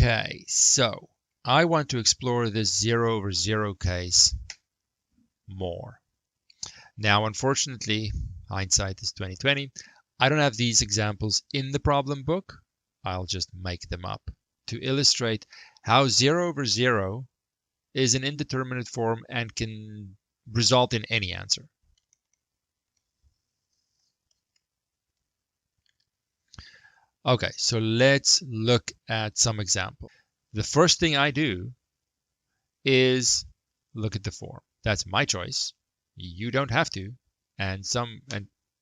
Okay, so I want to explore this 0 over 0 case more. Now, unfortunately, hindsight is 2020. I don't have these examples in the problem book. I'll just make them up to illustrate how 0 over 0 is an indeterminate form and can result in any answer. Okay, so let's look at some examples. The first thing I do is look at the form. That's my choice. You don't have to, and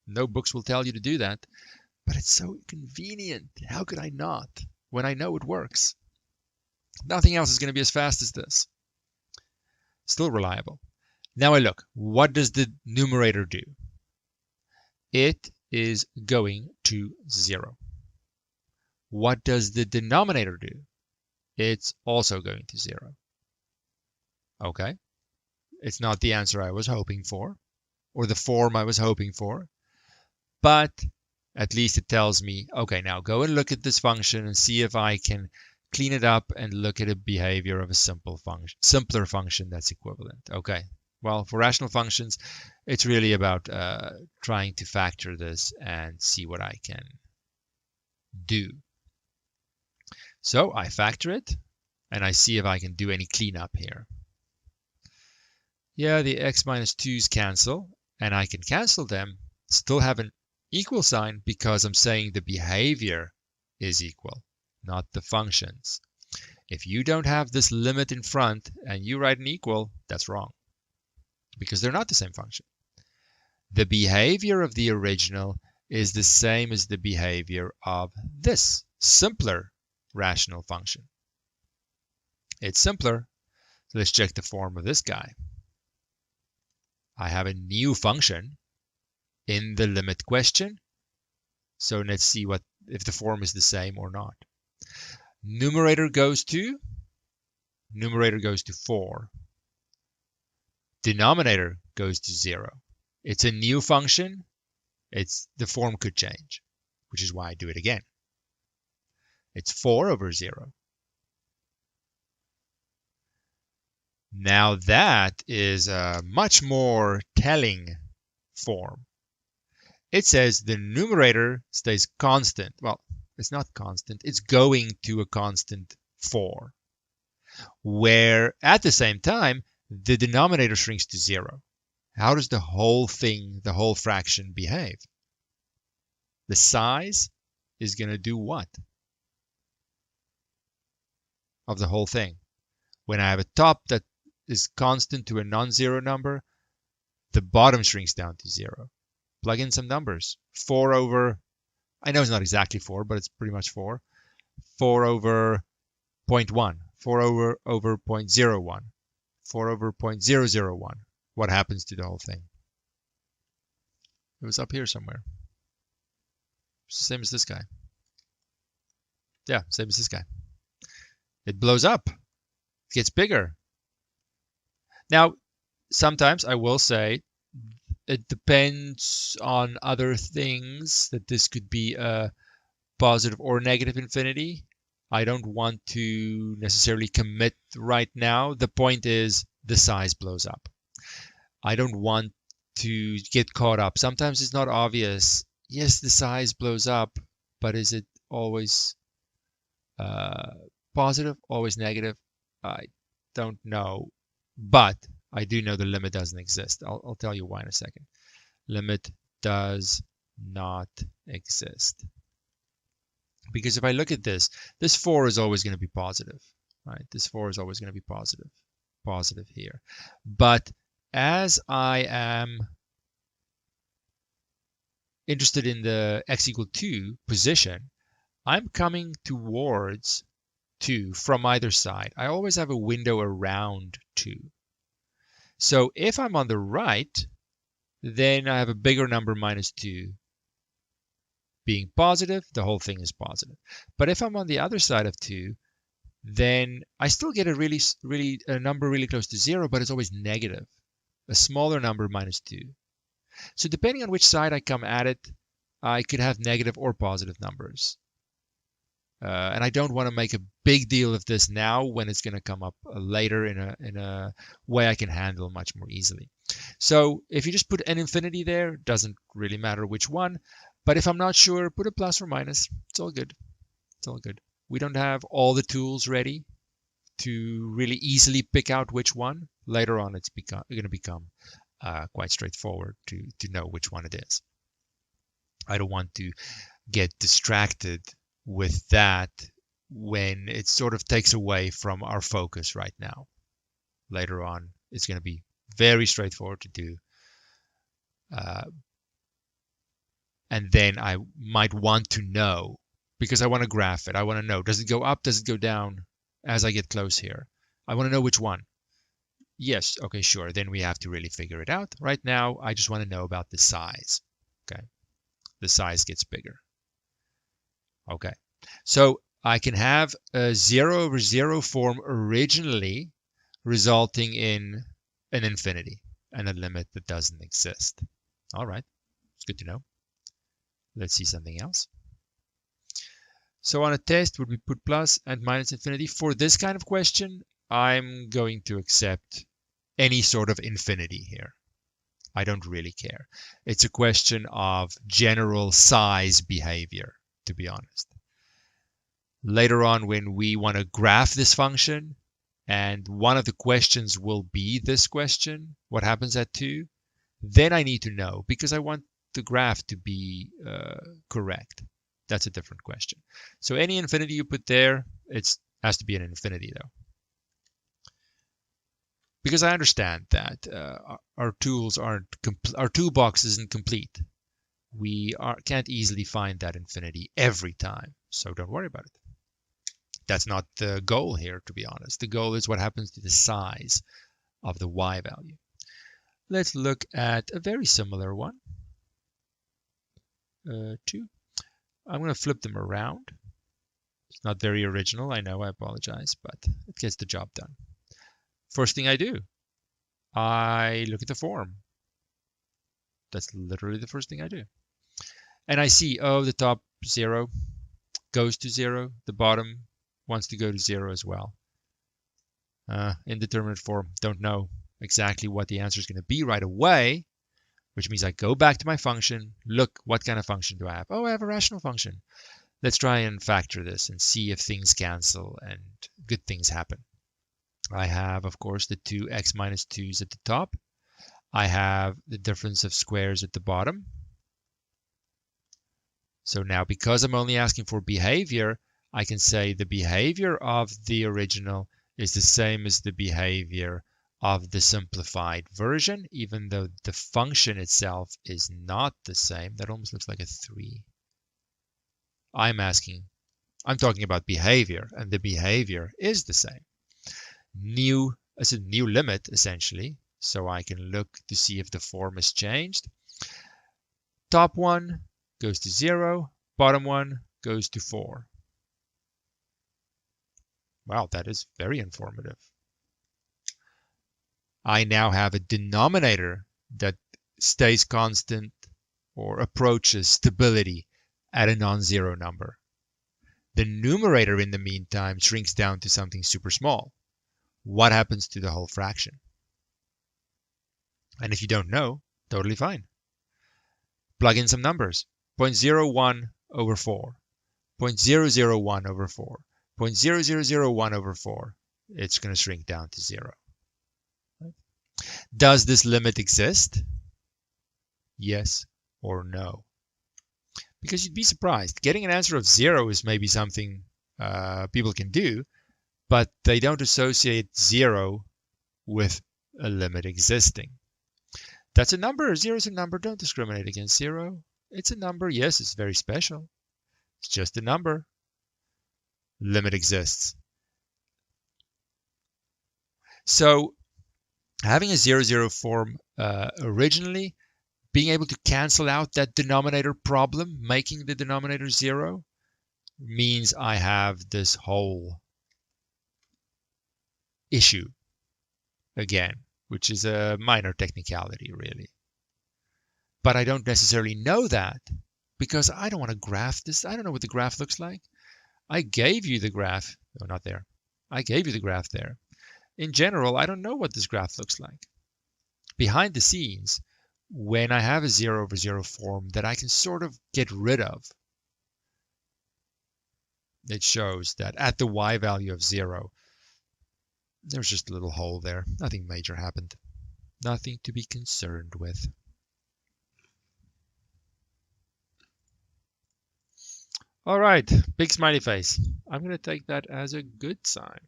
no books will tell you to do that, but it's so convenient. How could I not when I know it works? Nothing else is going to be as fast as this. Still reliable. Now I look, what does the numerator do? It is going to 0. What does the denominator do? It's also going to 0. Okay. It's not the answer I was hoping for, or the form I was hoping for, but at least it tells me, okay, now go and look at this function and see if I can clean it up and look at a behavior of a simpler function that's equivalent. Okay. Well, for rational functions, it's really about trying to factor this and see what I can do. So I factor it, and I see if I can do any cleanup here. Yeah, the x minus 2's cancel, and I can cancel them, still have an equal sign because I'm saying the behavior is equal, not the functions. If you don't have this limit in front and you write an equal, that's wrong, because they're not the same function. The behavior of the original is the same as the behavior of this simpler rational function. It's simpler. So let's check the form of this guy. I have a new function in the limit question. So let's see if the form is the same or not. Numerator goes to 4. Denominator goes to 0. It's a new function. The form could change, which is why I do it again. It's 4 over 0. Now that is a much more telling form. It says the numerator stays constant. Well, it's not constant. It's going to a constant 4, where at the same time, the denominator shrinks to 0. How does the whole thing, the whole fraction, behave? The size is going to do what of the whole thing? When I have a top that is constant to a non-zero number, the bottom shrinks down to 0. Plug in some numbers. 4 over, I know it's not exactly 4, but it's pretty much 4. 4 over 0.1. 4 over 0.01. 4 over 0.001. What happens to the whole thing? It was up here somewhere. It's the same as this guy. Yeah, same as this guy. It blows up. It gets bigger. Now, sometimes I will say it depends on other things, that this could be a positive or negative infinity. I don't want to necessarily commit right now. The point is the size blows up. I don't want to get caught up. Sometimes it's not obvious. Yes, the size blows up, but is it always positive, always negative? I don't know, but I do know the limit doesn't exist. I'll tell you why in a second. Limit does not exist. Because if I look at this 4 is always going to be positive, right? This 4 is always going to be positive here. But as I am interested in the x equal 2 position, I'm coming towards 2 from either side. I always have a window around 2. So if I'm on the right, then I have a bigger number minus 2 being positive. The whole thing is positive. But if I'm on the other side of 2, then I still get a number really close to 0, but it's always negative. A smaller number minus 2. So depending on which side I come at it, I could have negative or positive numbers. And I don't want to make a big deal of this now when it's going to come up later in a way I can handle much more easily. So if you just put n infinity there, doesn't really matter which one. But if I'm not sure, put a plus or minus. It's all good. It's all good. We don't have all the tools ready to really easily pick out which one. Later on, it's going to become quite straightforward to know which one it is. I don't want to get distracted with that when it sort of takes away from our focus right now. Later on, it's going to be very straightforward to do. And then I might want to know, because I want to graph it. I want to know, does it go up? Does it go down as I get close here? I want to know which one. Yes, okay, sure. Then we have to really figure it out. Right now, I just want to know about the size. Okay, the size gets bigger. Okay, so I can have a 0 over 0 form originally resulting in an infinity and a limit that doesn't exist. All right, it's good to know. Let's see something else. So on a test, would we put plus and minus infinity? For this kind of question, I'm going to accept any sort of infinity here. I don't really care. It's a question of general size behavior, to be honest. Later on, when we want to graph this function, and one of the questions will be this question, what happens at 2? Then I need to know, because I want the graph to be correct. That's a different question. So any infinity you put there, it has to be an infinity though. Because I understand that our tools aren't our toolbox isn't complete. We can't easily find that infinity every time, so don't worry about it. That's not the goal here, to be honest. The goal is what happens to the size of the y value. Let's look at a very similar one. 2. I'm going to flip them around. It's not very original, I know, I apologize, but it gets the job done. First thing I do, I look at the form. That's literally the first thing I do. And I see, oh, the top 0 goes to 0. The bottom wants to go to 0 as well. Indeterminate form, don't know exactly what the answer is going to be right away, which means I go back to my function, look, what kind of function do I have? Oh, I have a rational function. Let's try and factor this and see if things cancel and good things happen. I have, of course, the 2x minus 2's at the top. I have the difference of squares at the bottom. So now, because I'm only asking for behavior, I can say the behavior of the original is the same as the behavior of the simplified version, even though the function itself is not the same. That almost looks like a 3. I'm talking about behavior, and the behavior is the same. It's a new limit, essentially, so I can look to see if the form has changed. Top one goes to 0, bottom one goes to 4. Wow, that is very informative. I now have a denominator that stays constant or approaches stability at a non-zero number. The numerator, in the meantime, shrinks down to something super small. What happens to the whole fraction? And if you don't know, totally fine. Plug in some numbers. 0.01 over 4. 0.001 over 4. 0.0001 over 4. It's going to shrink down to 0. Does this limit exist? Yes or no? Because you'd be surprised. Getting an answer of 0 is maybe something people can do, but they don't associate 0 with a limit existing. That's a number. 0 is a number. Don't discriminate against 0. It's a number. Yes, it's very special. It's just a number. Limit exists. So having a 0, 0 form originally, being able to cancel out that denominator problem, making the denominator 0, means I have this whole issue again, which is a minor technicality, really. But I don't necessarily know that because I don't want to graph this. I don't know what the graph looks like. I gave you the graph. No, not there. I gave you the graph there. In general, I don't know what this graph looks like. Behind the scenes, when I have a 0 over 0 form that I can sort of get rid of, it shows that at the y value of 0, there's just a little hole there. Nothing major happened. Nothing to be concerned with. All right, big smiley face. I'm going to take that as a good sign.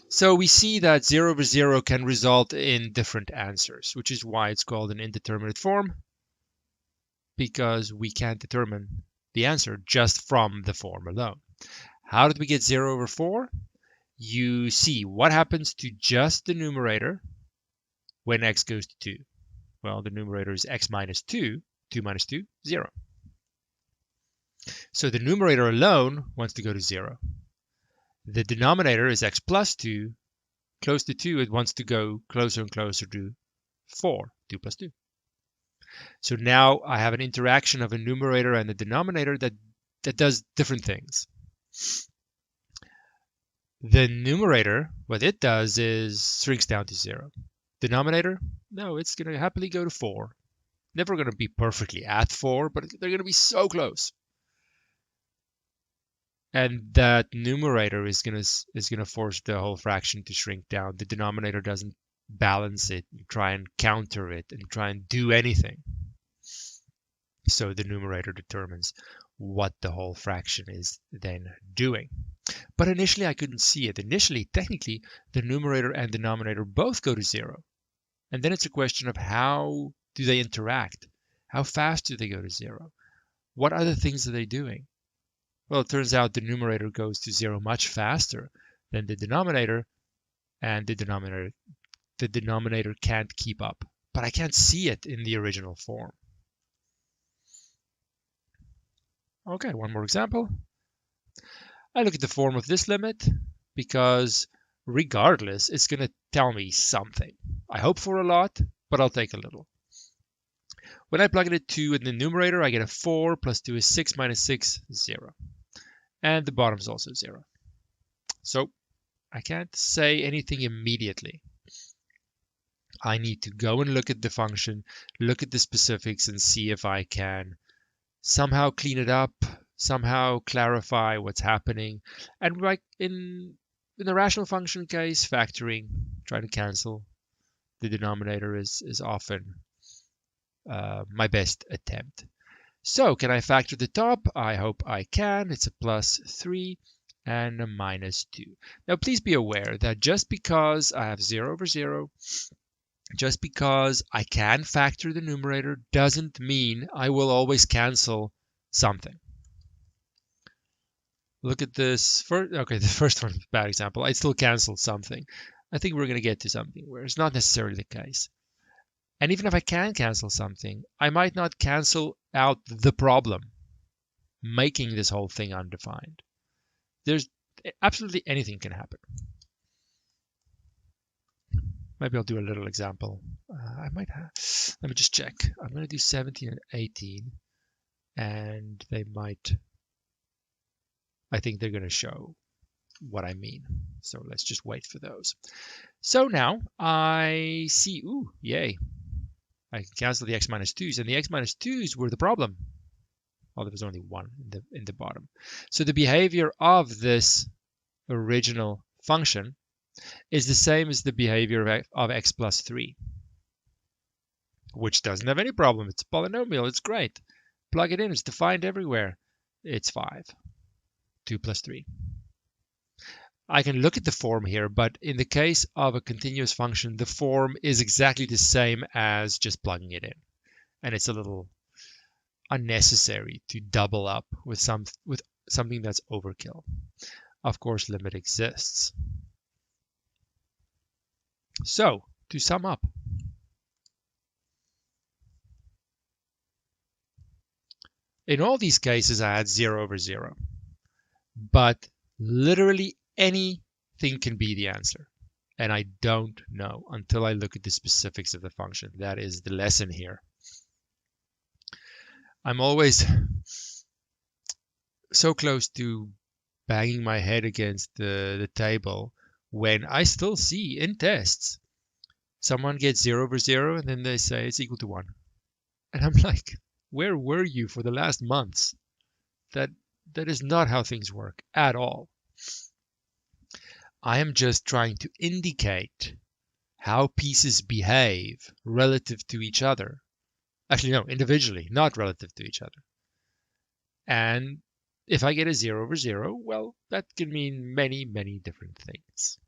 So we see that 0 over 0 can result in different answers, which is why it's called an indeterminate form, because we can't determine the answer just from the form alone. How did we get 0 over 4? You see what happens to just the numerator when x goes to 2. Well, the numerator is x minus 2. 2 minus 2, 0. So the numerator alone wants to go to 0. The denominator is x plus 2. Close to 2, it wants to go closer and closer to 4. 2 plus 2. So now I have an interaction of a numerator and a denominator that does different things. The numerator, what it does is shrinks down to 0. Denominator, no, it's going to happily go to 4. Never going to be perfectly at 4, but they're going to be so close. And that numerator is going to force the whole fraction to shrink down. The denominator doesn't balance it and try and counter it and try and do anything. So the numerator determines what the whole fraction is then doing. But initially I couldn't see it. Initially, technically, the numerator and denominator both go to 0. And then it's a question of how do they interact? How fast do they go to 0? What other things are they doing? Well, it turns out the numerator goes to 0 much faster than the denominator, and the denominator can't keep up. But I can't see it in the original form. Okay, one more example. I look at the form of this limit because regardless, it's going to tell me something. I hope for a lot, but I'll take a little. When I plug in a 2 in the numerator, I get a 4 plus 2 is 6 minus 6, 0. And the bottom is also 0. So I can't say anything immediately. I need to go and look at the function, look at the specifics, and see if I can somehow clean it up, somehow clarify what's happening. And like in the rational function case, factoring, trying to cancel the denominator is often my best attempt. So can I factor the top? I hope I can. It's a plus 3 and a minus 2. Now please be aware that just because I have 0 over 0, just because I can factor the numerator doesn't mean I will always cancel something. Look at this first. Okay, the first one is a bad example. I still canceled something. I think we're going to get to something where it's not necessarily the case. And even if I can cancel something, I might not cancel out the problem, making this whole thing undefined. There's absolutely anything can happen. Maybe I'll do a little example. I might have. Let me just check. I'm going to do 17 and 18, and they might. I think they're going to show what I mean. So let's just wait for those. So now I see. Ooh, yay! I can cancel the x minus 2s, and the x minus 2s were the problem. Well, there was only one in the bottom. So the behavior of this original function is the same as the behavior of x plus 3, which doesn't have any problem. It's a polynomial. It's great. Plug it in. It's defined everywhere. It's 5. 2 plus 3. I can look at the form here, but in the case of a continuous function, the form is exactly the same as just plugging it in. And it's a little unnecessary to double up with something that's overkill. Of course, limit exists. So, to sum up, in all these cases, I had 0 over 0. But literally anything can be the answer. And I don't know until I look at the specifics of the function. That is the lesson here. I'm always so close to banging my head against the table when I still see in tests someone gets 0/0 and then they say it's equal to 1. And I'm like, where were you for the last months? That is not how things work at all. I am just trying to indicate how pieces behave relative to each other. Actually, no, individually, not relative to each other. And if I get a 0/0, well, that can mean many, many different things.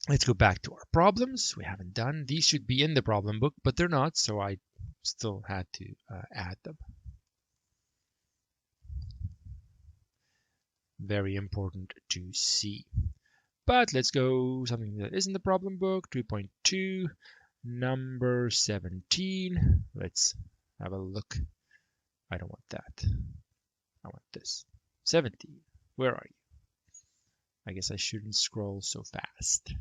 Let's go back to our problems. We haven't done. These should be in the problem book, but they're not, so I still had to add them. Very important to see. But let's go something that is in the problem book, 3.2, number 17. Let's have a look. I don't want that. I want this. 17. Where are you? I guess I shouldn't scroll so fast.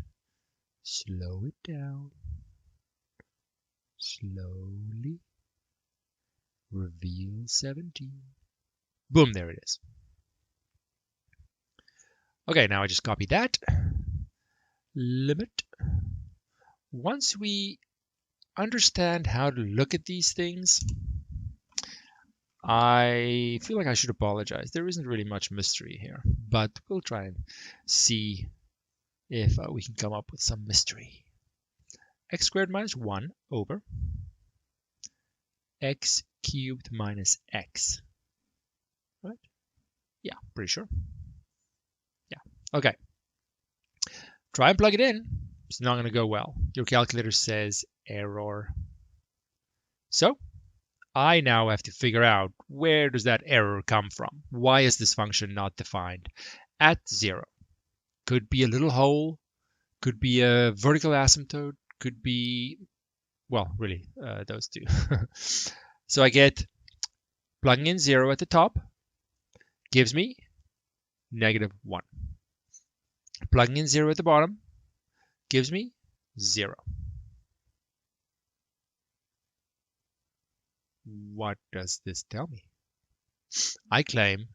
Slow it down. Slowly. Reveal 17. Boom, there it is. Okay, now I just copy that. Limit. Once we understand how to look at these things, I feel like I should apologize. There isn't really much mystery here, but we'll try and see if we can come up with some mystery. X squared minus 1 over x cubed minus x. Right? Yeah, pretty sure. Yeah, okay. Try and plug it in. It's not going to go well. Your calculator says error. So I now have to figure out, where does that error come from? Why is this function not defined at 0? Could be a little hole, could be a vertical asymptote, could be, well, really, those two. So I get plugging in 0 at the top gives me -1. Plugging in 0 at the bottom gives me 0. What does this tell me? I claim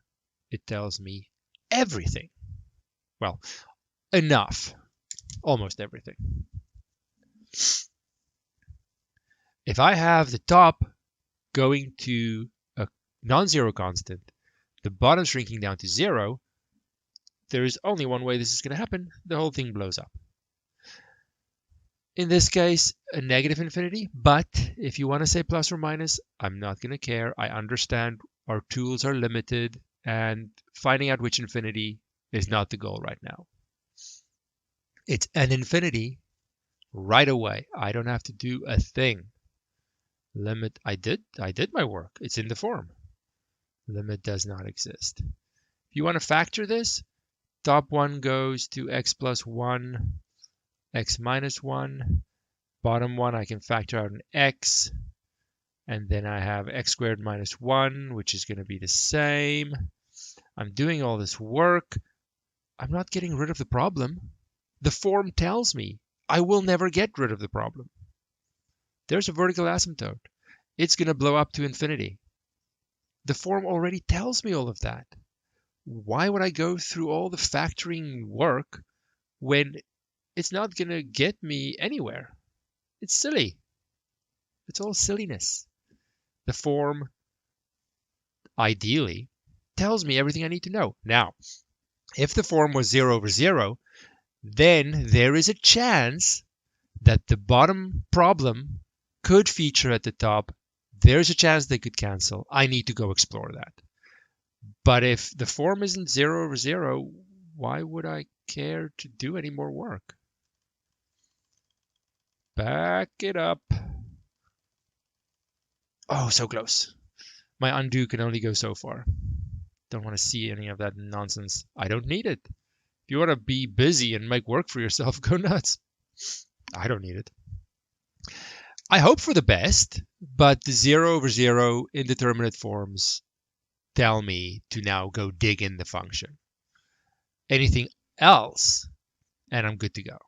it tells me everything. Well, enough. Almost everything. If I have the top going to a non-zero constant, the bottom shrinking down to 0, there is only one way this is going to happen. The whole thing blows up. In this case, a negative infinity, but if you want to say plus or minus, I'm not going to care. I understand our tools are limited, and finding out which infinity is not the goal right now. It's an infinity right away. I don't have to do a thing. Limit, I did my work. It's in the form. Limit does not exist. If you want to factor this, top one goes to x plus 1, x minus 1. Bottom one, I can factor out an x. And then I have x squared minus 1, which is going to be the same. I'm doing all this work. I'm not getting rid of the problem. The form tells me I will never get rid of the problem. There's a vertical asymptote. It's going to blow up to infinity. The form already tells me all of that. Why would I go through all the factoring work when it's not going to get me anywhere? It's silly. It's all silliness. The form, ideally, tells me everything I need to know. Now, if the form was 0/0, then there is a chance that the bottom problem could feature at the top. There's a chance they could cancel. I need to go explore that. But if the form isn't 0/0, why would I care to do any more work? Back it up. Oh, so close. My undo can only go so far. Don't want to see any of that nonsense. I don't need it. If you want to be busy and make work for yourself, go nuts. I don't need it. I hope for the best, but the 0/0 indeterminate forms tell me to now go dig in the function. Anything else, and I'm good to go.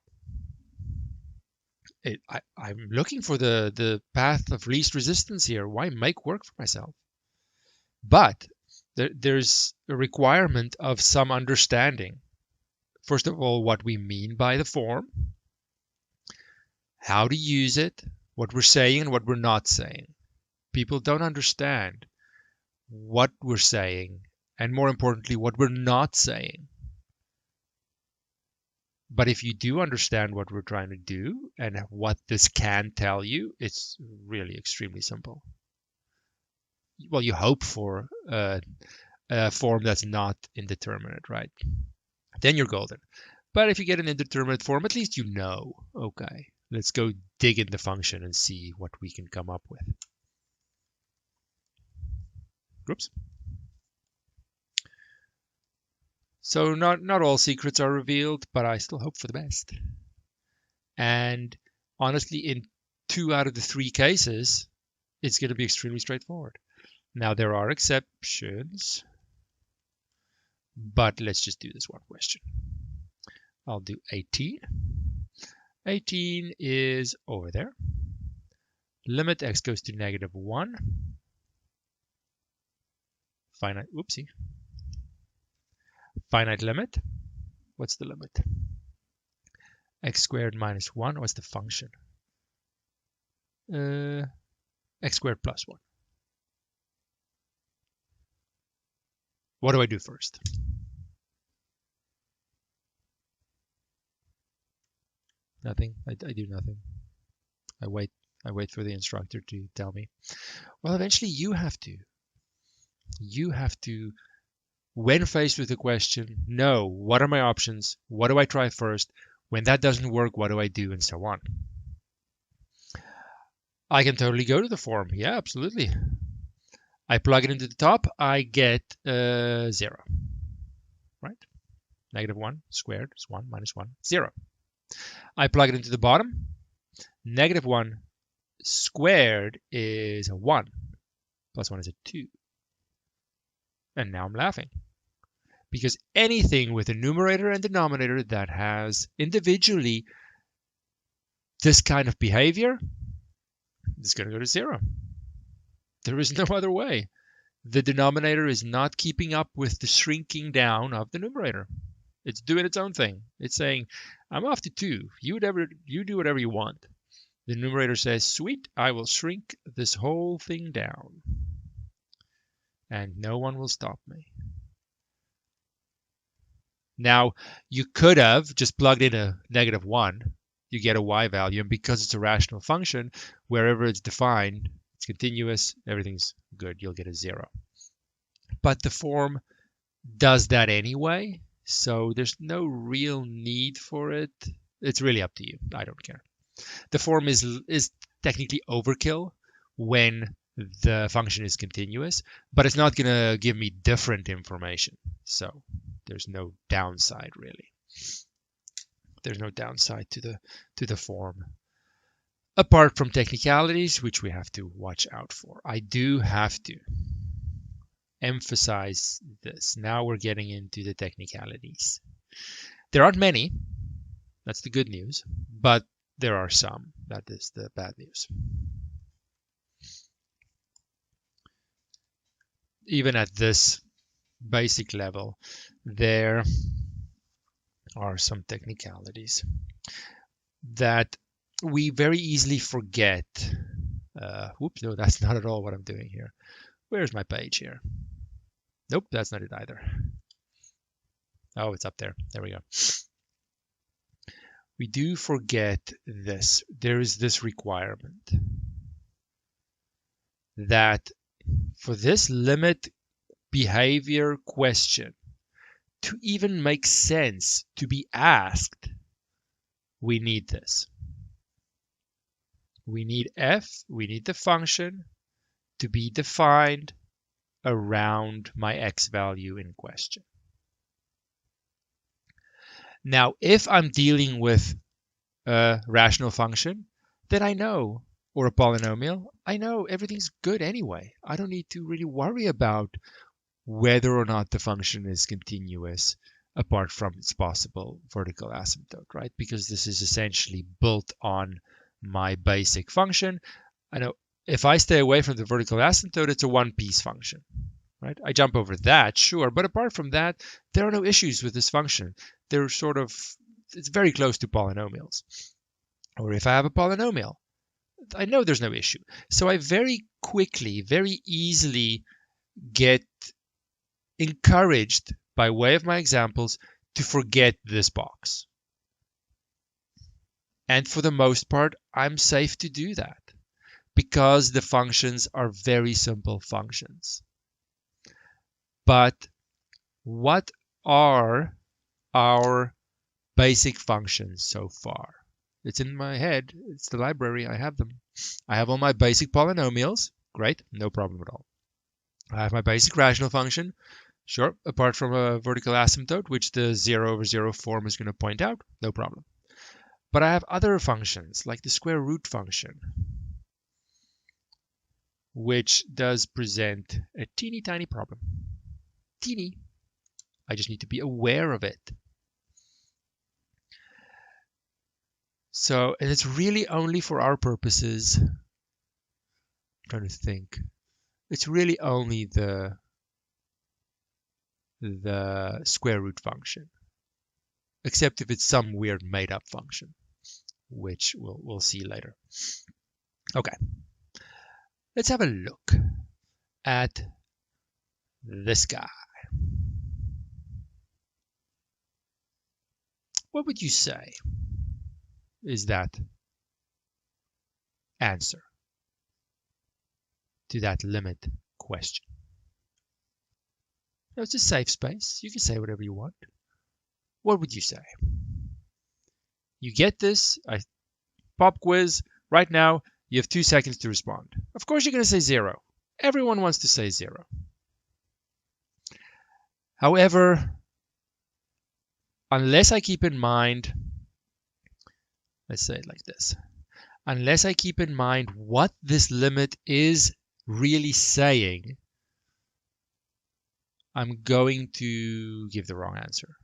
I'm looking for the path of least resistance here. Why make work for myself? But There's a requirement of some understanding. First of all, what we mean by the form, how to use it, what we're saying and what we're not saying. People don't understand what we're saying, and more importantly, what we're not saying. But if you do understand what we're trying to do and what this can tell you, it's really extremely simple. Well, you hope for a form that's not indeterminate, right? Then you're golden. But if you get an indeterminate form, at least you know, okay, let's go dig in the function and see what we can come up with. Oops. So not all secrets are revealed, but I still hope for the best. And honestly, in 2 out of the 3 cases, it's going to be extremely straightforward. Now, there are exceptions, but let's just do this one question. I'll do 18. 18 is over there. Limit x goes to -1. Finite, whoopsie. Finite limit. What's the limit? X squared minus 1. What's the function? X squared plus 1. What do I do first? Nothing. I do nothing. I wait for the instructor to tell me. Well, eventually you have to. You have to, when faced with a question, know what are my options? What do I try first? When that doesn't work, what do I do? And so on. I can totally go to the form. Yeah, absolutely. I plug it into the top, I get 0. Right? -1 squared is 1 minus 1, 0. I plug it into the bottom. -1 squared is a 1. Plus 1 is a 2. And now I'm laughing. Because anything with a numerator and denominator that has individually this kind of behavior is going to go to 0. There is no other way. The denominator is not keeping up with the shrinking down of the numerator. It's doing its own thing. It's saying, I'm off to 2. You do whatever you want. The numerator says, sweet, I will shrink this whole thing down. And no one will stop me. Now, you could have just plugged in a -1. You get a y value. And because it's a rational function, wherever it's defined, it's continuous, everything's good. You'll get a 0. But the form does that anyway. So there's no real need for it. It's really up to you. I don't care. The form is technically overkill when the function is continuous, but it's not going to give me different information. So there's no downside, really. There's no downside to the form. Apart from technicalities, which we have to watch out for. I do have to emphasize this. Now we're getting into the technicalities. There aren't many. That's the good news. But there are some. That is the bad news. Even at this basic level, there are some technicalities that we very easily forget. Whoops, no, that's not at all what I'm doing here. Where's my page here? Nope, that's not it either. Oh, it's up there. There we go. We do forget this. There is this requirement that for this limit behavior question to even make sense, to be asked, we need this. We need f, we need the function to be defined around my x value in question. Now, if I'm dealing with a rational function, then I know, or a polynomial, I know everything's good anyway. I don't need to really worry about whether or not the function is continuous apart from its possible vertical asymptote, right? Because this is essentially built on my basic function. I know if I stay away from the vertical asymptote, it's a one-piece function, right? I jump over that, sure, but apart from that, there are no issues with this function. They're sort of, it's very close to polynomials. Or if I have a polynomial, I know there's no issue. So I very quickly, very easily get encouraged by way of my examples to forget this box. And for the most part, I'm safe to do that because the functions are very simple functions. But what are our basic functions so far? It's in my head. It's the library. I have them. I have all my basic polynomials. Great. No problem at all. I have my basic rational function. Sure. Apart from a vertical asymptote, which the 0 over 0 form is going to point out. No problem. But I have other functions, like the square root function, which does present a teeny tiny problem. Teeny. I just need to be aware of it. So, and it's really only for our purposes. I'm trying to think. It's really only the square root function, except if it's some weird made-up function, which we'll see later. Okay, let's have a look at this guy. What would you say is that answer to that limit question? Now, it's a safe space. You can say whatever you want. What would you say? You get this. Pop quiz. Right now, you have 2 seconds to respond. Of course, you're going to say 0. Everyone wants to say 0. However, unless I keep in mind, let's say it like this, unless I keep in mind what this limit is really saying, I'm going to give the wrong answer.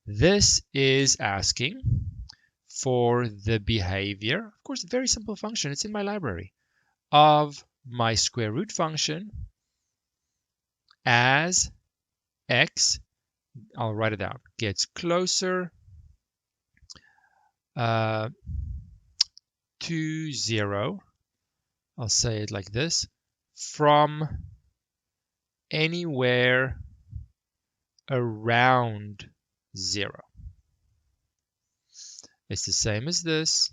This is asking for the behavior, of course, a very simple function, it's in my library, of my square root function as x, I'll write it down, gets closer to 0, I'll say it like this, from anywhere around 0. It's the same as this.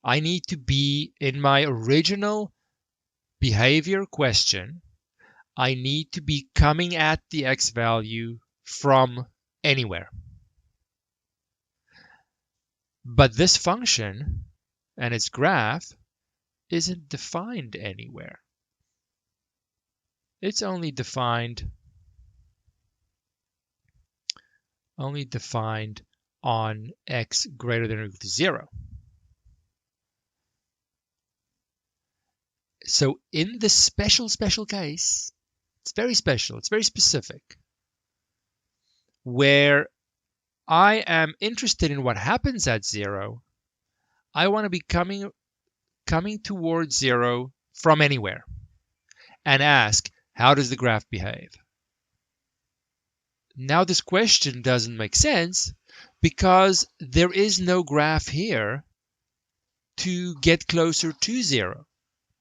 I need to be in my original behavior question. I need to be coming at the x value from anywhere. But this function and its graph isn't defined anywhere. It's only defined on x greater than or equal to 0. So in this special case, it's very special, it's very specific, where I am interested in what happens at 0, I want to be coming towards 0 from anywhere and ask, how does the graph behave? Now this question doesn't make sense because there is no graph here to get closer to 0.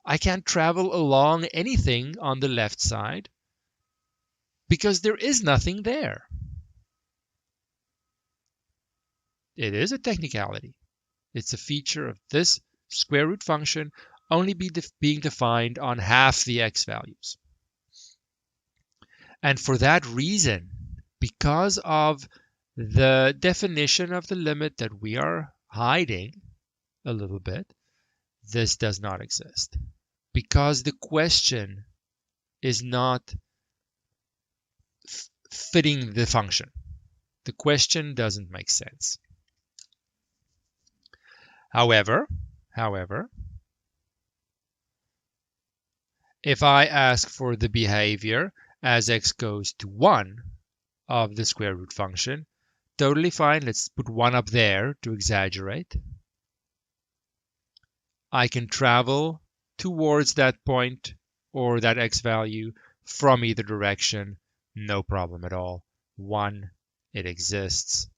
I can't travel along anything on the left side because there is nothing there. It is a technicality. It's a feature of this square root function only being defined on half the x values. And for that reason, because of the definition of the limit that we are hiding a little bit, this does not exist. Because the question is not fitting the function. The question doesn't make sense. However, if I ask for the behavior as x goes to 1 of the square root function, totally fine. Let's put 1 up there to exaggerate. I can travel towards that point or that x value from either direction, no problem at all. 1, it exists.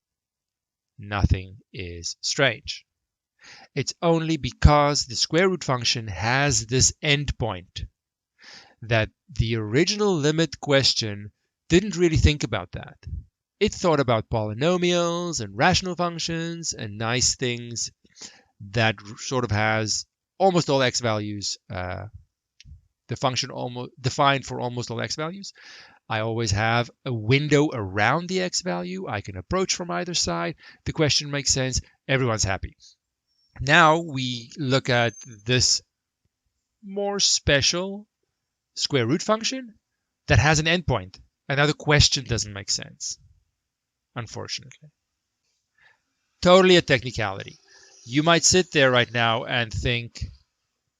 Nothing is strange. It's only because the square root function has this endpoint that the original limit question didn't really think about that. It thought about polynomials and rational functions and nice things that sort of has almost all x values, the function almost defined for almost all x values. I always have a window around the x value. I can approach from either side. The question makes sense. Everyone's happy. Now we look at this more special square root function that has an endpoint. And now the question doesn't make sense, unfortunately. Totally a technicality. You might sit there right now and think,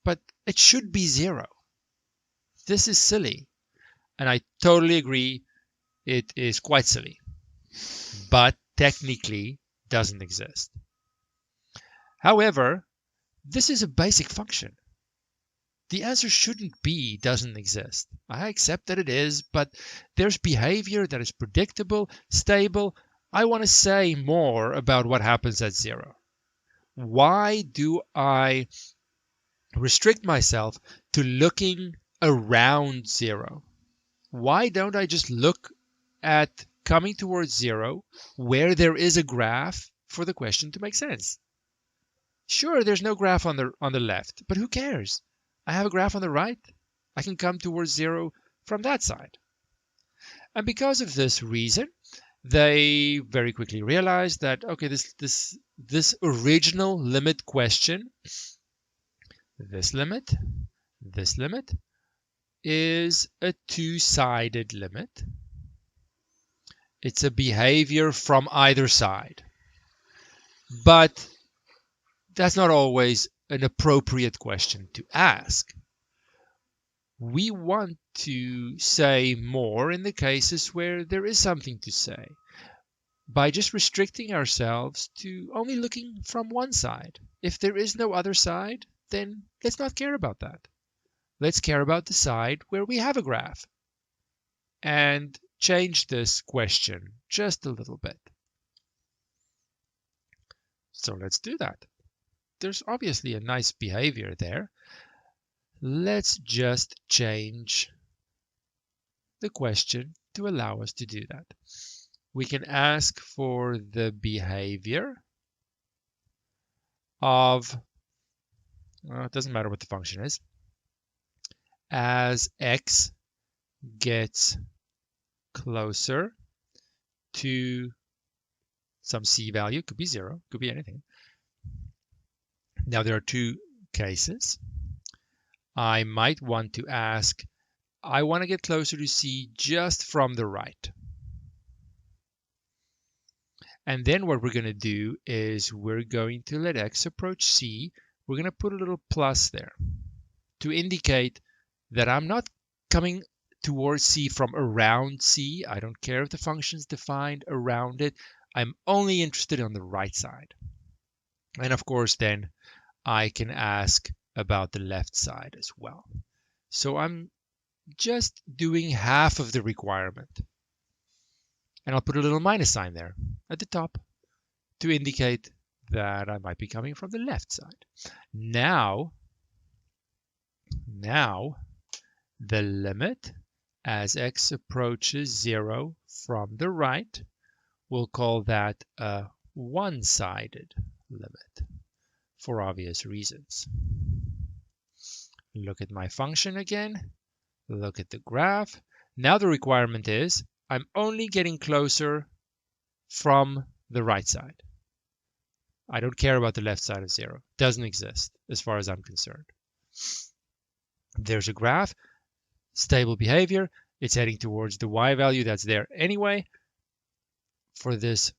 but it should be 0. This is silly. And I totally agree, it is quite silly, but technically doesn't exist. However, this is a basic function. The answer shouldn't be doesn't exist. I accept that it is, but there's behavior that is predictable, stable. I want to say more about what happens at 0. Why do I restrict myself to looking around 0? Why don't I just look at coming towards 0 where there is a graph for the question to make sense? Sure, there's no graph on the left, but who cares? I have a graph on the right. I can come towards 0 from that side. And because of this reason, they very quickly realized that, okay, this original limit question, this limit is a two-sided limit. It's a behavior from either side. But that's not always an appropriate question to ask. We want to say more in the cases where there is something to say by just restricting ourselves to only looking from one side. If there is no other side, then let's not care about that. Let's care about the side where we have a graph and change this question just a little bit. So let's do that. There's obviously a nice behavior there. Let's just change the question to allow us to do that. We can ask for the behavior of, well, it doesn't matter what the function is, as x gets closer to some c value, could be 0, could be anything. Now there are two cases. I might want to ask, I want to get closer to c just from the right. And then what we're going to do is we're going to let x approach c. We're going to put a little plus there to indicate that I'm not coming towards c from around c. I don't care if the function's defined around it. I'm only interested on the right side. And of course, then I can ask about the left side as well. So I'm just doing half of the requirement. And I'll put a little minus sign there at the top to indicate that I might be coming from the left side. Now the limit as x approaches 0 from the right, we'll call that a one-sided limit for obvious reasons. Look at my function again. Look at the graph. Now the requirement is I'm only getting closer from the right side. I don't care about the left side of 0. Doesn't exist as far as I'm concerned. There's a graph, stable behavior. It's heading towards the y value that's there anyway. For this,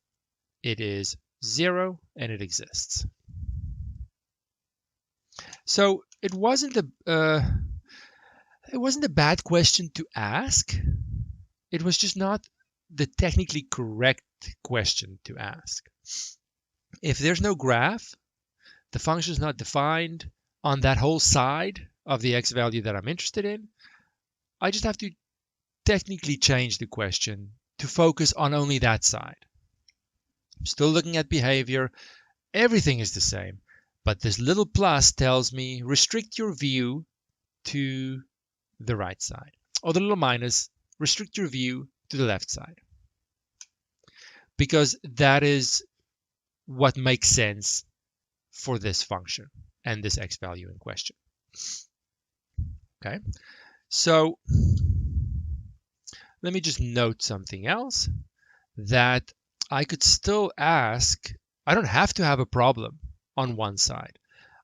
it is 0 and it exists. So it wasn't a bad question to ask. It was just not the technically correct question to ask. If there's no graph, the function is not defined on that whole side of the x value that I'm interested in, I just have to technically change the question to focus on only that side. I'm still looking at behavior. Everything is the same, but this little plus tells me restrict your view to the right side. Or the little minus, restrict your view to the left side. Because that is what makes sense for this function and this x value in question. Okay, so let me just note something else, that I could still ask, I don't have to have a problem on one side.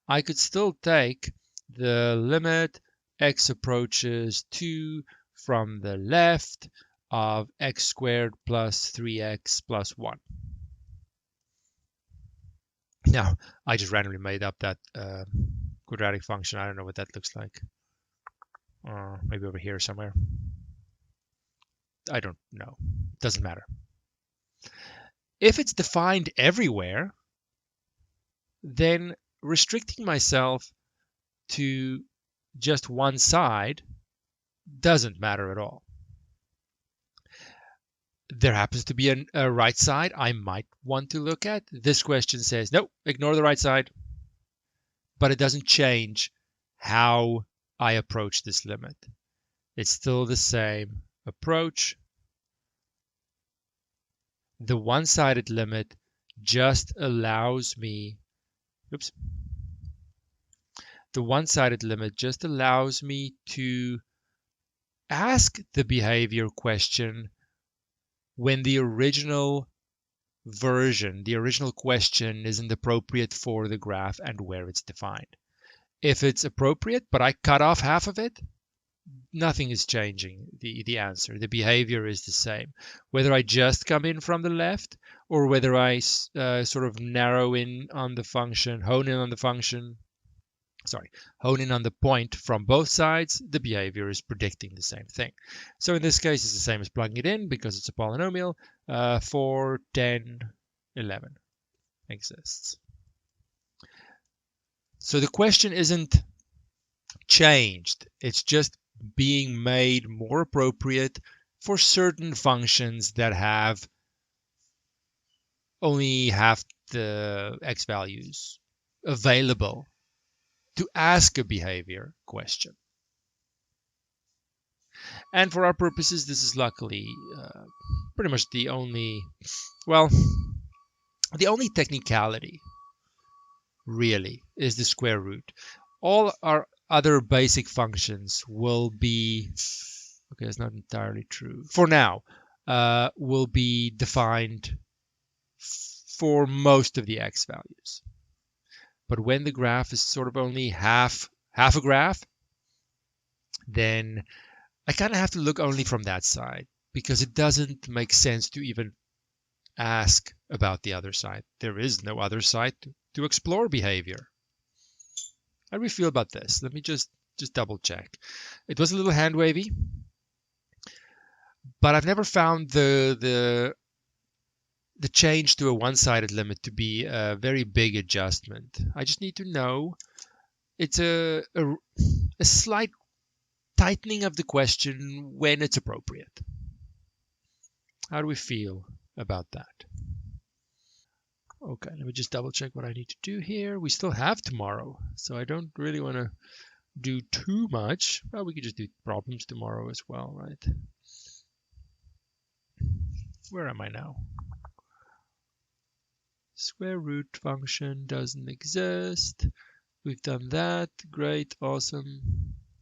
I could still take the limit x approaches 2 from the left of x squared plus 3x plus 1. Now, I just randomly made up that quadratic function. I don't know what that looks like. Maybe over here somewhere. I don't know. Doesn't matter. If it's defined everywhere, then restricting myself to just one side doesn't matter at all. There happens to be a right side I might want to look at. This question says, no, ignore the right side. But it doesn't change how I approach this limit. It's still the same approach. The one-sided limit just allows me, the one-sided limit just allows me to ask the behavior question when the original version, the original question isn't appropriate for the graph and where it's defined. If it's appropriate, but I cut off half of it, nothing is changing the answer. The behavior is the same. Whether I just come in from the left or whether I sort of narrow in on the function, hone in on the point from both sides, the behavior is predicting the same thing. So in this case, it's the same as plugging it in because it's a polynomial. 4, 10, 11 exists. So the question isn't changed. It's just being made more appropriate for certain functions that have only half the x values available to ask a behavior question. And for our purposes, this is luckily pretty much the only technicality really is the square root. All our other basic functions will be, okay, that's not entirely true. For now, will be defined for most of the x values. But when the graph is sort of only half a graph, then I kind of have to look only from that side because it doesn't make sense to even ask about the other side. There is no other side to explore behavior. How do we feel about this? Let me just double check. It was a little hand wavy, but I've never found the change to a one-sided limit to be a very big adjustment. I just need to know it's a slight tightening of the question when it's appropriate. How do we feel about that? Okay, let me just double check what I need to do here. We still have tomorrow, so I don't really want to do too much. Well, we could just do problems tomorrow as well, right? Where am I now? Square root function doesn't exist. We've done that. Great, awesome.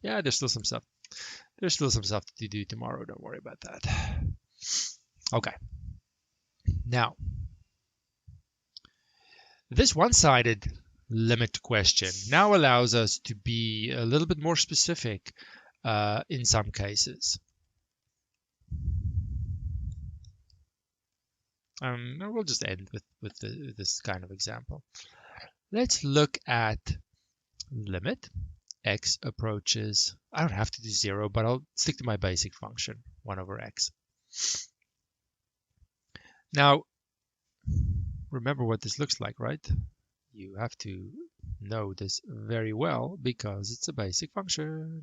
Yeah, there's still some stuff. There's still some stuff to do tomorrow. Don't worry about that. Okay. Now, this one-sided limit question now allows us to be a little bit more specific in some cases. We'll just end with this kind of example. Let's look at limit x approaches. I don't have to do 0, but I'll stick to my basic function, 1 over x. Now, remember what this looks like, right? You have to know this very well because it's a basic function.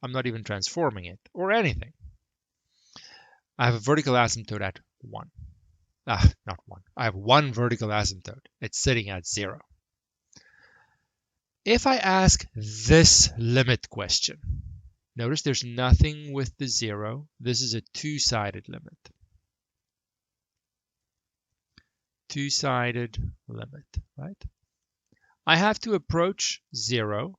I'm not even transforming it or anything. I have a vertical asymptote at 1. Not 1. I have one vertical asymptote. It's sitting at 0. If I ask this limit question, notice there's nothing with the 0. This is a two-sided limit. Two-sided limit, right? I have to approach 0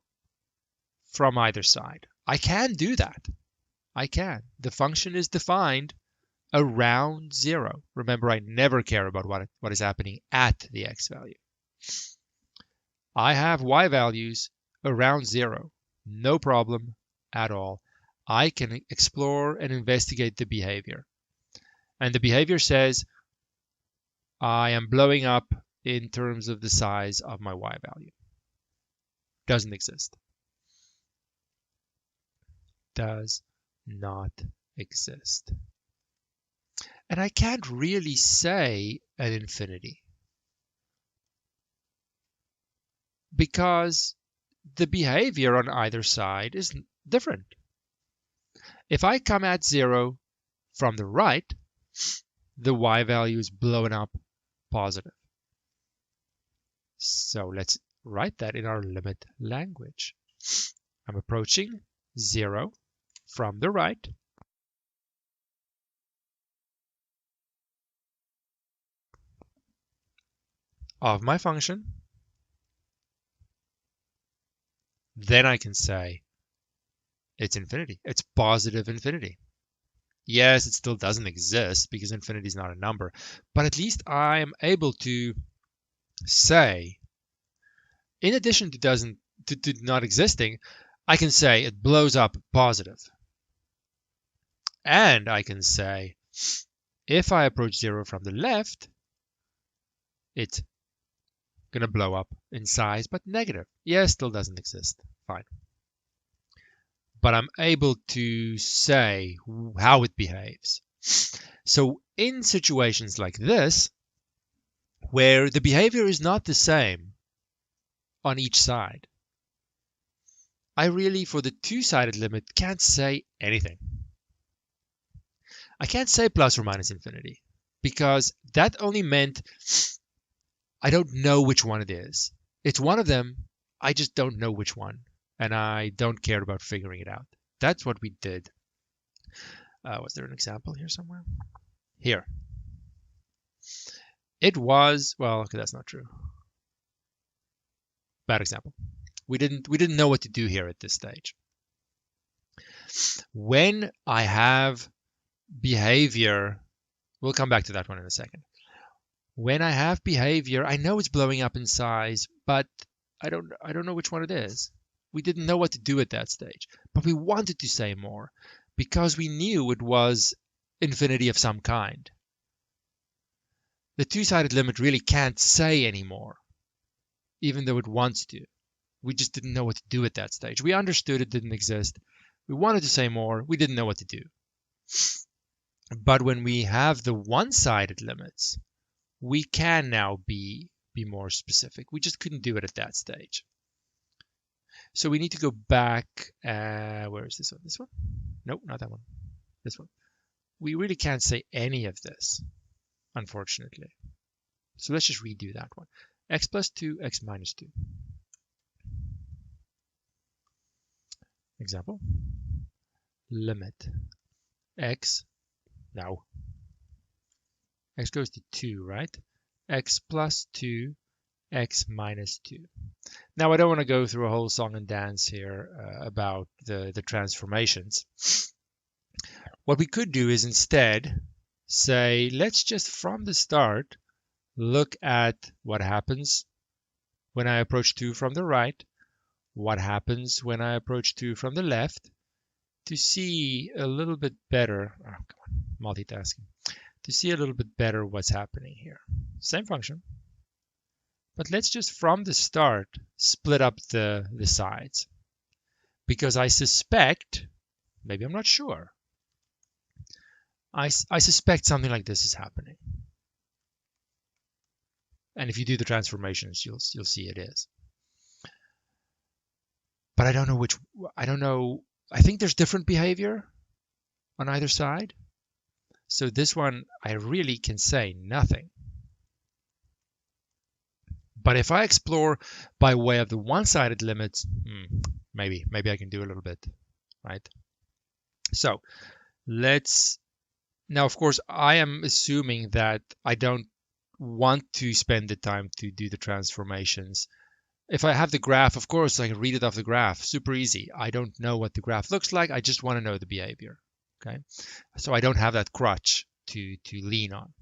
from either side. I can do that. I can. The function is defined around 0. Remember, I never care about what is happening at the x value. I have y values around 0. No problem at all. I can explore and investigate the behavior. And the behavior says I am blowing up in terms of the size of my y value. Doesn't exist. Does not exist. And I can't really say an infinity because the behavior on either side is different. If I come at 0 from the right, the y value is blowing up positive. So let's write that in our limit language. I'm approaching 0 from the right. Of my function. Then I can say it's infinity. It's positive infinity. Yes, it still doesn't exist because infinity is not a number, but at least I am able to say, in addition to not existing, I can say it blows up positive. And I can say, if I approach 0 from the left, it's going to blow up in size, but negative. Yes, still doesn't exist. Fine. But I'm able to say how it behaves. So in situations like this, where the behavior is not the same on each side, I really, for the two-sided limit, can't say anything. I can't say plus or minus infinity because that only meant I don't know which one it is. It's one of them. I just don't know which one. And I don't care about figuring it out. That's what we did. Was there an example here somewhere? Here. It was, well, okay, that's not true. Bad example. We didn't know what to do here at this stage. When I have behavior, we'll come back to that one in a second. When I have behavior, I know it's blowing up in size, but I don't know which one it is. We didn't know what to do at that stage, but we wanted to say more because we knew it was infinity of some kind. The two-sided limit really can't say anymore, even though it wants to. We just didn't know what to do at that stage. We understood it didn't exist. We wanted to say more. We didn't know what to do. But when we have the one-sided limits, we can now be more specific. We just couldn't do it at that stage. So we need to go back. Where is this one? This one? Nope, not that one. This one. We really can't say any of this, unfortunately. So let's just redo that one. X plus 2, x minus 2. Example. Limit x. No. X goes to 2, right? X plus 2, x minus 2. Now, I don't want to go through a whole song and dance here about the transformations. What we could do is instead say, let's just from the start look at what happens when I approach 2 from the right, what happens when I approach 2 from the left, to see a little bit better, multitasking, to see a little bit better what's happening here. Same function, but let's just from the start split up the sides, because I suspect, maybe I'm not sure, I suspect something like this is happening. And if you do the transformations, you'll see it is. but I don't know which, I don't know. I think there's different behavior on either side. So this one, I really can say nothing. But if I explore by way of the one-sided limits, maybe I can do a little bit, right? So let's, now of course I am assuming that I don't want to spend the time to do the transformations. If I have the graph, of course I can read it off the graph, super easy. I don't know what the graph looks like, I just want to know the behavior, okay? So I don't have that crutch to lean on.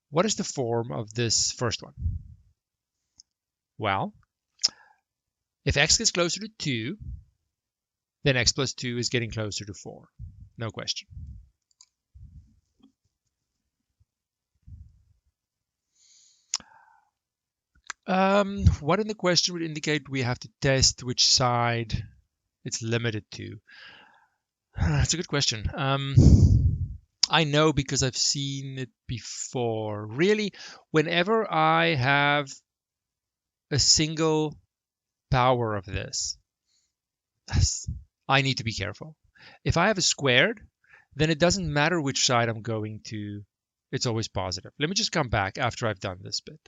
What is the form of this first one? Well, if x gets closer to 2, then x plus 2 is getting closer to 4. No question. What in the question would indicate we have to test which side it's limited to? That's a good question. I know because I've seen it before. Really, whenever I have a single power of this, I need to be careful. If I have a squared, then it doesn't matter which side I'm going to, it's always positive. Let me just come back after I've done this bit.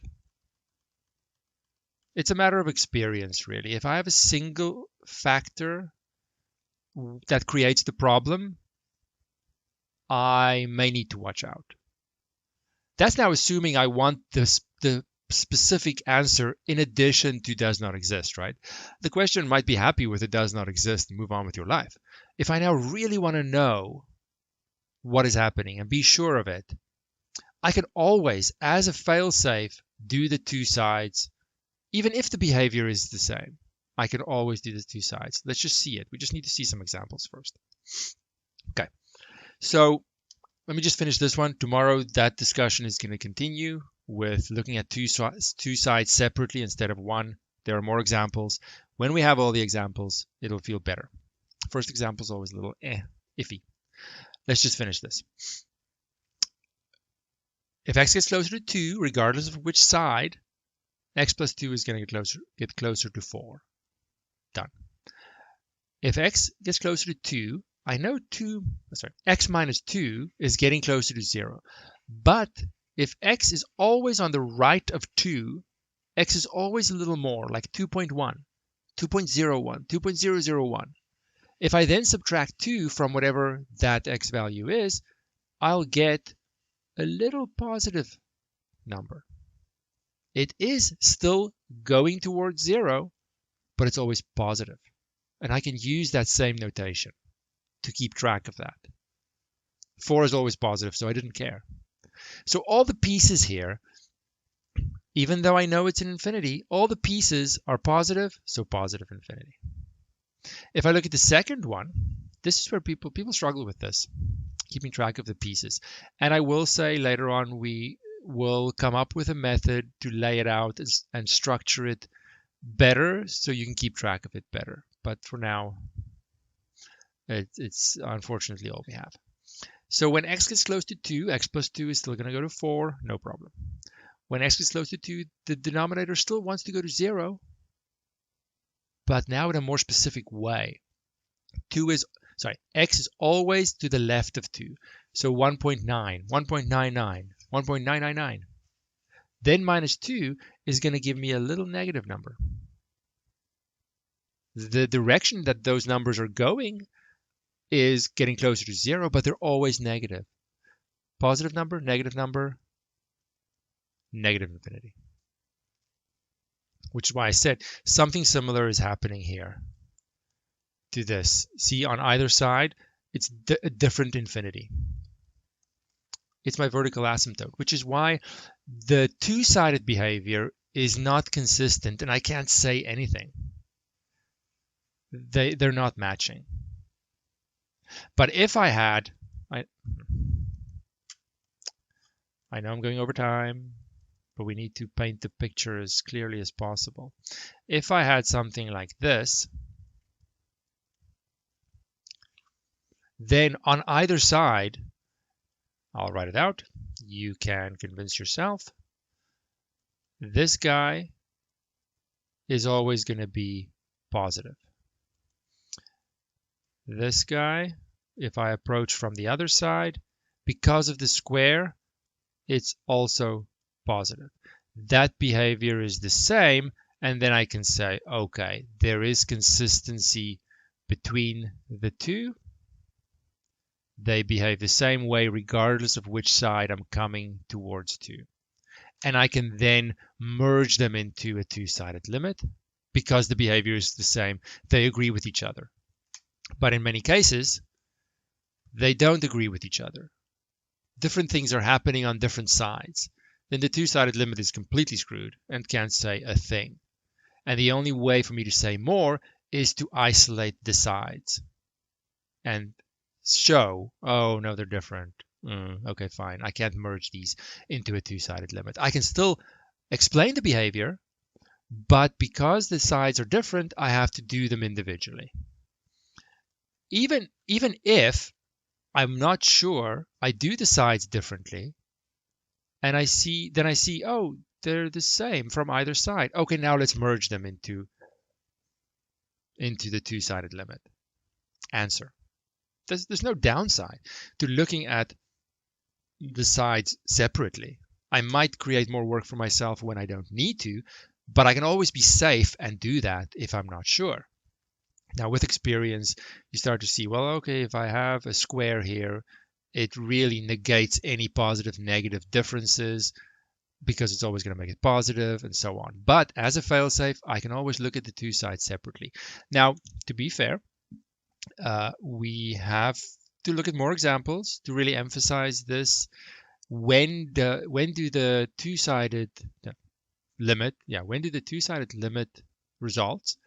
It's a matter of experience, really. If I have a single factor that creates the problem, I may need to watch out. That's now assuming I want the specific answer in addition to does not exist, right? The question might be happy with it does not exist and move on with your life. If I now really want to know what is happening and be sure of it, I can always, as a fail-safe, do the two sides, even if the behavior is the same. I can always do the two sides. Let's just see it. We just need to see some examples first. Okay, so let me just finish this one. Tomorrow, that discussion is going to continue with looking at two sides separately instead of one. There are more examples. When we have all the examples, it'll feel better. First example is always a little iffy. Let's just finish this. If x gets closer to 2, regardless of which side, x plus 2 is going to get closer to 4. Done. If x gets closer to 2, I know x minus 2 is getting closer to 0. But if x is always on the right of 2, x is always a little more, like 2.1, 2.01, 2.001. If I then subtract 2 from whatever that x value is, I'll get a little positive number. It is still going towards 0, but it's always positive. And I can use that same notation to keep track of that. 4 is always positive, so I didn't care. So all the pieces here, even though I know it's an infinity, all the pieces are positive, so positive infinity. If I look at the second one, this is where people struggle with this, keeping track of the pieces. And I will say later on we will come up with a method to lay it out and structure it better so you can keep track of it better. But for now, it's unfortunately all we have. So when x gets close to 2, x plus 2 is still going to go to 4, no problem. When x gets close to 2, the denominator still wants to go to 0, but now in a more specific way. X is always to the left of 2. So 1.9, 1.99, 1.999. Then minus 2 is going to give me a little negative number. The direction that those numbers are going is getting closer to 0, but they're always negative. Positive number, negative infinity. Which is why I said something similar is happening here to this. See, on either side, it's a different infinity. It's my vertical asymptote, which is why the two-sided behavior is not consistent, and I can't say anything. They're not matching. But if I had, I know I'm going over time, but we need to paint the picture as clearly as possible. If I had something like this, then on either side, I'll write it out. You can convince yourself. This guy is always going to be positive. This guy, if I approach from the other side, because of the square, it's also positive. That behavior is the same, and then I can say, okay, there is consistency between the two. They behave the same way regardless of which side I'm coming towards to. And I can then merge them into a two-sided limit because the behavior is the same. They agree with each other. But in many cases, they don't agree with each other. Different things are happening on different sides. Then the two-sided limit is completely screwed and can't say a thing. And the only way for me to say more is to isolate the sides and show, oh, no, they're different. Okay, fine. I can't merge these into a two-sided limit. I can still explain the behavior, but because the sides are different, I have to do them individually. Even if I'm not sure, I do the sides differently, and I see, oh, they're the same from either side. Okay, now let's merge them into the two-sided limit. Answer. There's no downside to looking at the sides separately. I might create more work for myself when I don't need to, but I can always be safe and do that if I'm not sure. Now, with experience, you start to see, well, okay, if I have a square here, it really negates any positive, negative differences because it's always going to make it positive and so on. But as a failsafe, I can always look at the two sides separately. Now, to be fair, we have to look at more examples to really emphasize this. When do the two-sided limit results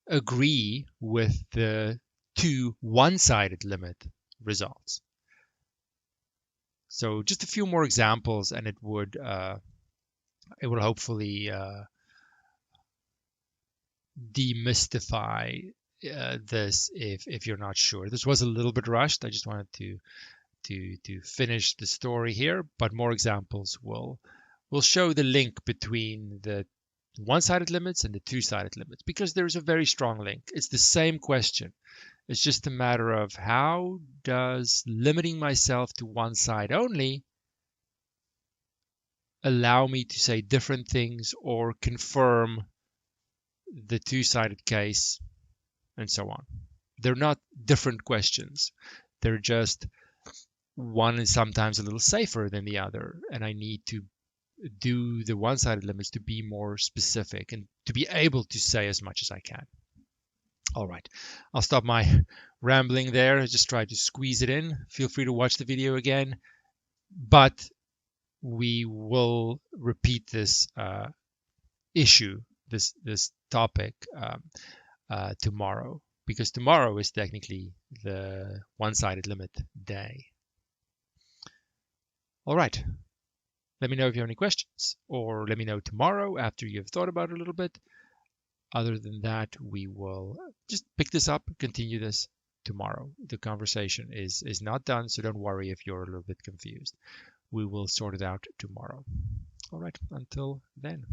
agree with the two one-sided limit results? So just a few more examples, and it would hopefully demystify this if you're not sure. This was a little bit rushed. I just wanted to finish the story here, but more examples will show the link between the one-sided limits and the two-sided limits, because there's a very strong link. It's the same question. It's just a matter of how does limiting myself to one side only allow me to say different things or confirm the two-sided case and so on. They're not different questions. They're just one is sometimes a little safer than the other, and I need to do the one-sided limits to be more specific and to be able to say as much as I can. All right, I'll stop my rambling there. I just tried to squeeze it in. Feel free to watch the video again, but we will repeat this issue, this topic tomorrow, because tomorrow is technically the one-sided limit day. All right. Let me know if you have any questions, or let me know tomorrow after you've thought about it a little bit. Other than that, we will just pick this up, continue this tomorrow. The conversation is not done, so don't worry if you're a little bit confused. We will sort it out tomorrow. All right, until then.